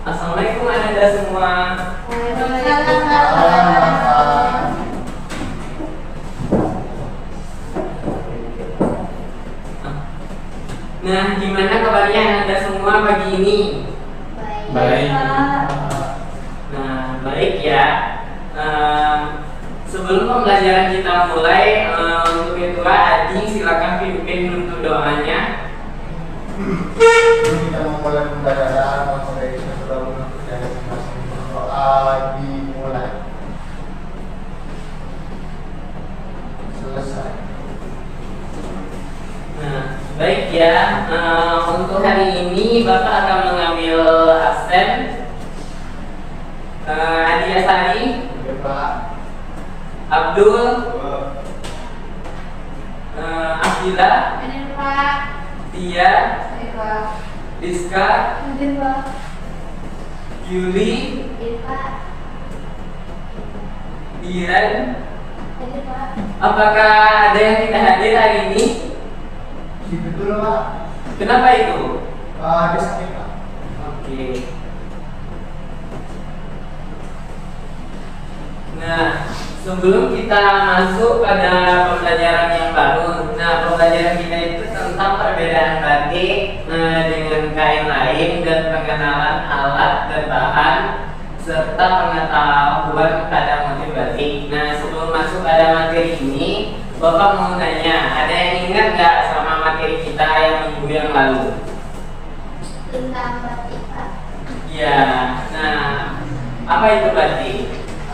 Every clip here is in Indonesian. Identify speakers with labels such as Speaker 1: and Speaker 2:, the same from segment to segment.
Speaker 1: Assalamualaikum Anda semua. Nah, gimana kabarnya Anda semua pagi ini?
Speaker 2: Baik.
Speaker 1: Nah, baik ya. Sebelum pembelajaran kita mulai, untuk Ketua Adi silakan pimpin untuk doanya.
Speaker 2: Kita memulai pembelajaran materi sebelum dari masing-masing doa dimulai. Selesai.
Speaker 1: Nah, baik ya. Untuk hari ini Bapak akan mengambil absen. Adi Asari,
Speaker 2: Oke, Pak.
Speaker 1: Abdul, Abdillah, Tia, Rizka, Yuli, Diran. Apakah ada yang tidak hadir hari ini?
Speaker 2: Gitu dulu, Pak.
Speaker 1: Kenapa itu?
Speaker 2: Dia sakit, Pak.
Speaker 1: Oke. Nah, sebelum kita masuk pada pembelajaran yang baru, pembelajaran kita itu tentang perbedaan batik dengan kain lain dan pengenalan alat dan bahan serta pengetahuan pada motif batik. Nah, sebelum masuk pada materi ini, Bapak mau nanya, ada yang ingat nggak sama materi kita yang minggu yang lalu?
Speaker 3: Tentang batik, Pak.
Speaker 1: Ya, nah, apa itu batik?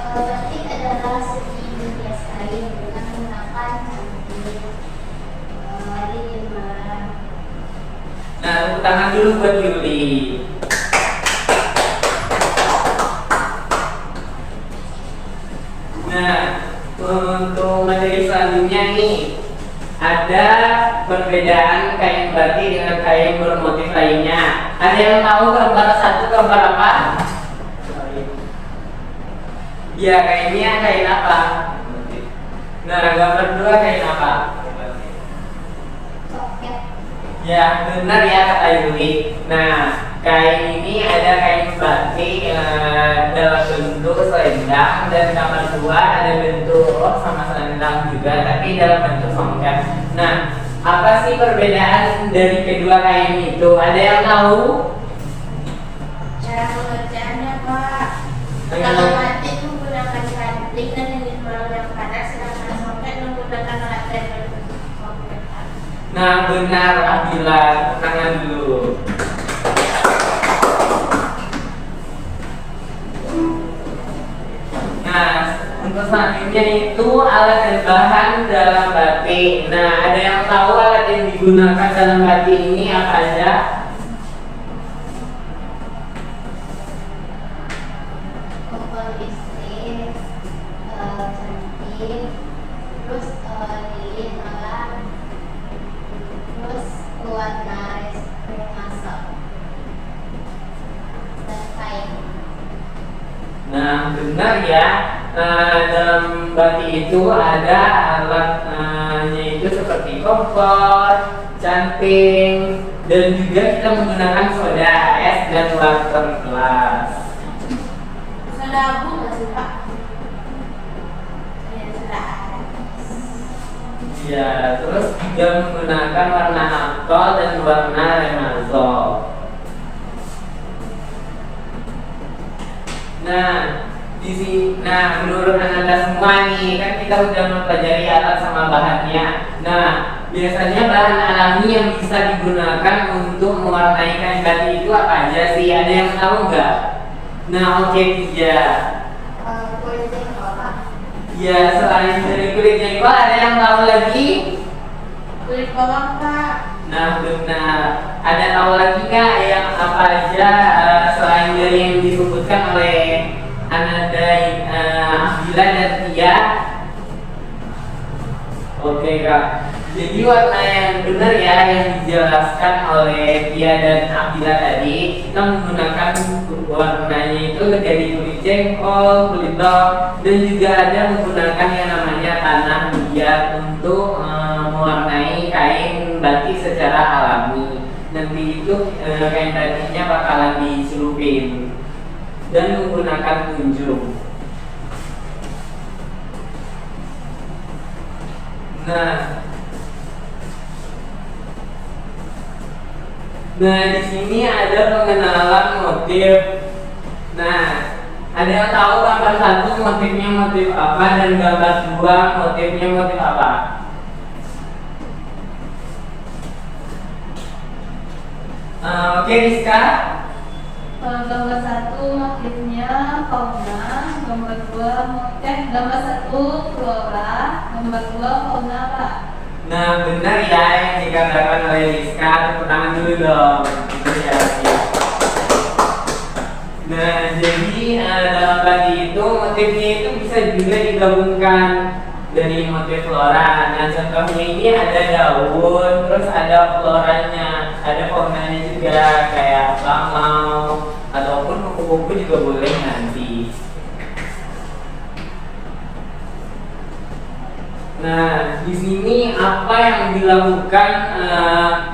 Speaker 3: Batik adalah seni menghias kain dengan menggunakan cantik, lilin merah.
Speaker 1: Nah, tepuk tangan dulu buat Yuli. Nah, untuk materi selanjutnya nih, ada perbedaan kain batik dengan kain bermotif lainnya. Ada yang tahu gambar satu gambar apa? Ya, kainnya kain apa? Nah, gambar dua kain apa?
Speaker 3: Soket.
Speaker 1: Ya, benar ya kata Yuli. Nah, kain ini ada kain batik dalam bentuk selendang, dan gambar dua ada bentuk sama selendang juga, tapi dalam bentuk songket. Nah, apa sih perbedaan dari kedua kain itu? Ada yang tahu?
Speaker 3: Cara pengerjaannya, Pak.
Speaker 1: Dengan-
Speaker 3: Kalau batik menggunakan cantik dan lilin merah yang panas, sedangkan soket menggunakan alat dan berbentuk soket.
Speaker 1: Nah, benar Abdillah, tangan dulu. Nah, untuk selanjutnya itu alat dan bahan dalam batik. Nah, ada yang tahu alat yang digunakan dalam batik ini apa aja?
Speaker 3: Kompor listrik, cantik, terus lilin merah, terus warna spray masak, dan kain.
Speaker 1: Nah, benar ya. Dalam batik itu ada alatnya itu seperti kompor, canting, dan juga kita menggunakan soda es dan water glass.
Speaker 3: Soda abu nggak sih, Pak? Ya, soda es.
Speaker 1: Ya, terus juga menggunakan warna alkohol dan warna remazol. Nah, menurut Anda semua nih, kan kita udah mempelajari alat sama bahannya. Nah, biasanya bahan alami yang bisa digunakan untuk mewarnai kain batik itu apa aja sih? Ada yang tahu nggak? Nah, oke, Tija.
Speaker 3: Kulit jengkol, Pak.
Speaker 1: Ya, selain dari kulit jengkol, ada yang tahu lagi?
Speaker 3: Kulit bawang, Pak.
Speaker 1: Nah, benar. Ada tahu lagi nggak yang apa aja selain dari yang disebutkan oleh Ananda, Abdillah dan Tia? Oke Kak. Jadi warna yang benar ya yang dijelaskan oleh Tia dan Abdillah tadi, kita menggunakan warnanya itu dari kulit jengkol, kulit bawang, dan juga ada menggunakan yang namanya tanah liat untuk mewarnai kain batik secara alami. Nanti itu kain batiknya bakalan dicelupin. dan menggunakan kunjung. Nah, di sini ada pengenalan motif. Nah, ada yang tahu gambar 1 motifnya motif apa dan gambar 2 motifnya motif apa? Oke, Rizka.
Speaker 4: Gambar 1 motifnya fauna, gambar 1 flora, gambar 2 fauna, Pak.
Speaker 1: Nah, benar ya yang dikatakan oleh Rizka. Tepuk tangan dulu dong. Itu ya. Nah, jadi dalam tadi itu motifnya itu bisa juga digabungkan dari motif flora. Nah, contohnya ini ada daun, terus ada floranya, ada faunanya juga kayak lamau ataupun kupu-kupu juga boleh nanti. Nah, di sini apa yang dilakukan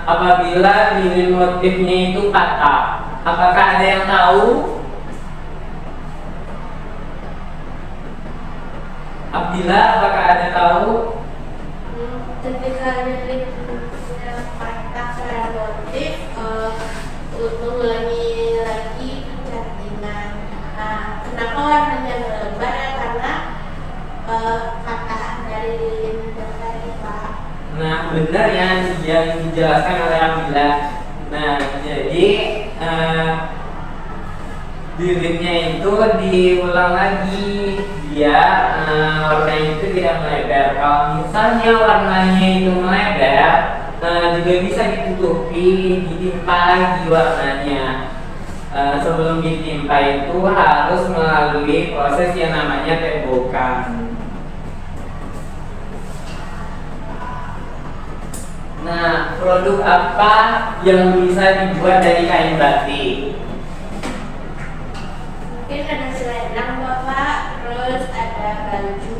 Speaker 1: apabila lilin motifnya itu patah? Apakah ada yang tahu? Apakah ada tahu?
Speaker 3: Ketika lilin patah karena motif, mengulangi lagi pencantingan. Nah, kenapa warnanya berubah? Ya, karena patah dari lilin tadi, Pak.
Speaker 1: Nah, benar ya yang dijelaskan oleh Amila. Nah, jadi lilinnya itu diulang lagi biar warnanya itu tidak melebar. Kalau misalnya warnanya itu melebar, juga bisa ditutupi, ditimpa lagi warnanya. Sebelum ditimpa itu harus melalui proses yang namanya tembokan. Nah, produk apa yang bisa dibuat dari kain batik?
Speaker 3: Mungkin ada selendang, Bapak, terus ada baju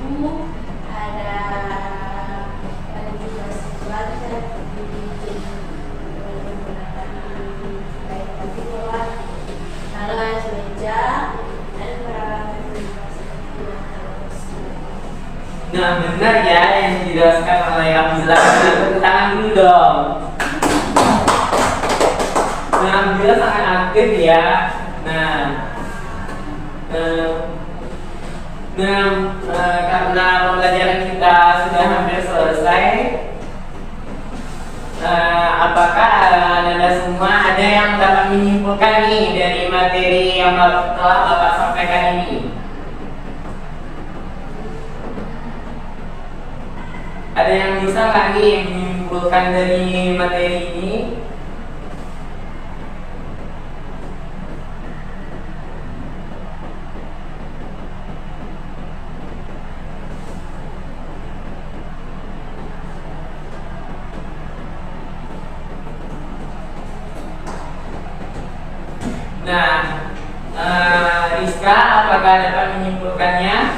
Speaker 3: mahasiswa bisa dibikin menggunakan kain batik, Bapak. Alas meja dan peralatan rumah seperti yang harus.
Speaker 1: Nah, benar ya yang dijelaskan oleh Amila. Tepuk tangan dulu dong. Nah, Amila sangat aktif ya. Karena pembelajaran kita sudah hampir selesai, apakah Anda semua ada yang dapat menyimpulkan nih dari materi yang telah Bapak sampaikan ini? Ada yang bisa nggak nih menyimpulkan dari materi ini? Nah, Rizka, apakah dapat menyimpulkannya?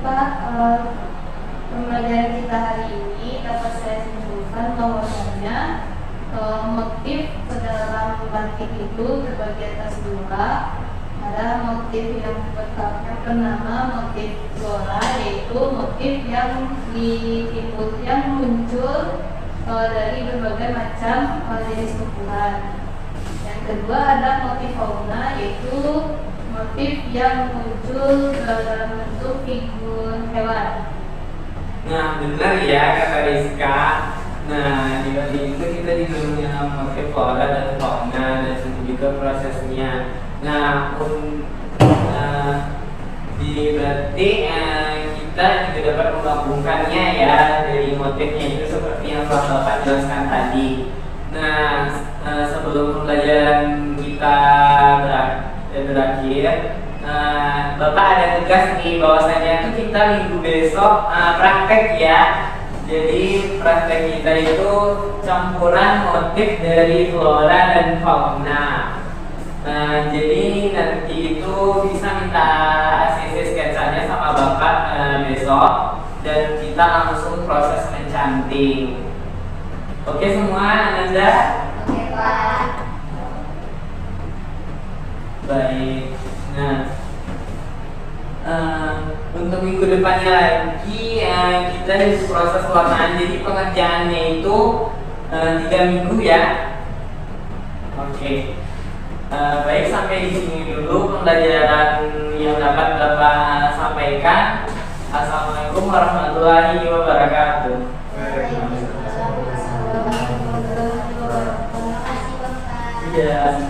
Speaker 4: Pak, pembelajaran kita hari ini dapat saya simpulkan bahwasanya motif dalam batik itu terbagi atas 2. Ada motif yang bernama motif flora, yaitu motif yang muncul dari berbagai macam jenis tumbuhan. Yang kedua ada motif fauna, yaitu motif yang muncul dalam bentuk figur hewan.
Speaker 1: Nah, benar ya kata Rizka. Nah, di batik itu kita digunakan motif flora dan fauna dan juga prosesnya. Nah, di batik kita juga dapat menggabungkannya ya dari motifnya itu seperti yang telah Bapak jelaskan tadi. Nah, sebelum pembelajaran kita berakhir, Bapak ada tugas nih bahwasanya itu kita minggu besok praktek ya. Jadi praktek kita itu campuran motif dari flora dan fauna. Jadi nanti itu bisa minta ACC sketsanya sama Bapak besok dan kita langsung proses mencanting. Oke semua, Ananda?
Speaker 3: Oke, Pak.
Speaker 1: Baik. Nah, untuk minggu depannya lagi kita di proses warnaan. Jadi pengerjaannya itu 3 minggu ya. Oke. Baik, sampai di sini dulu pembelajaran yang dapat Bapak sampaikan. Assalamualaikum warahmatullahi wabarakatuh.
Speaker 3: Waalaikumsalam warahmatullahi wabarakatuh. Terima kasih Bapak.
Speaker 1: Iya.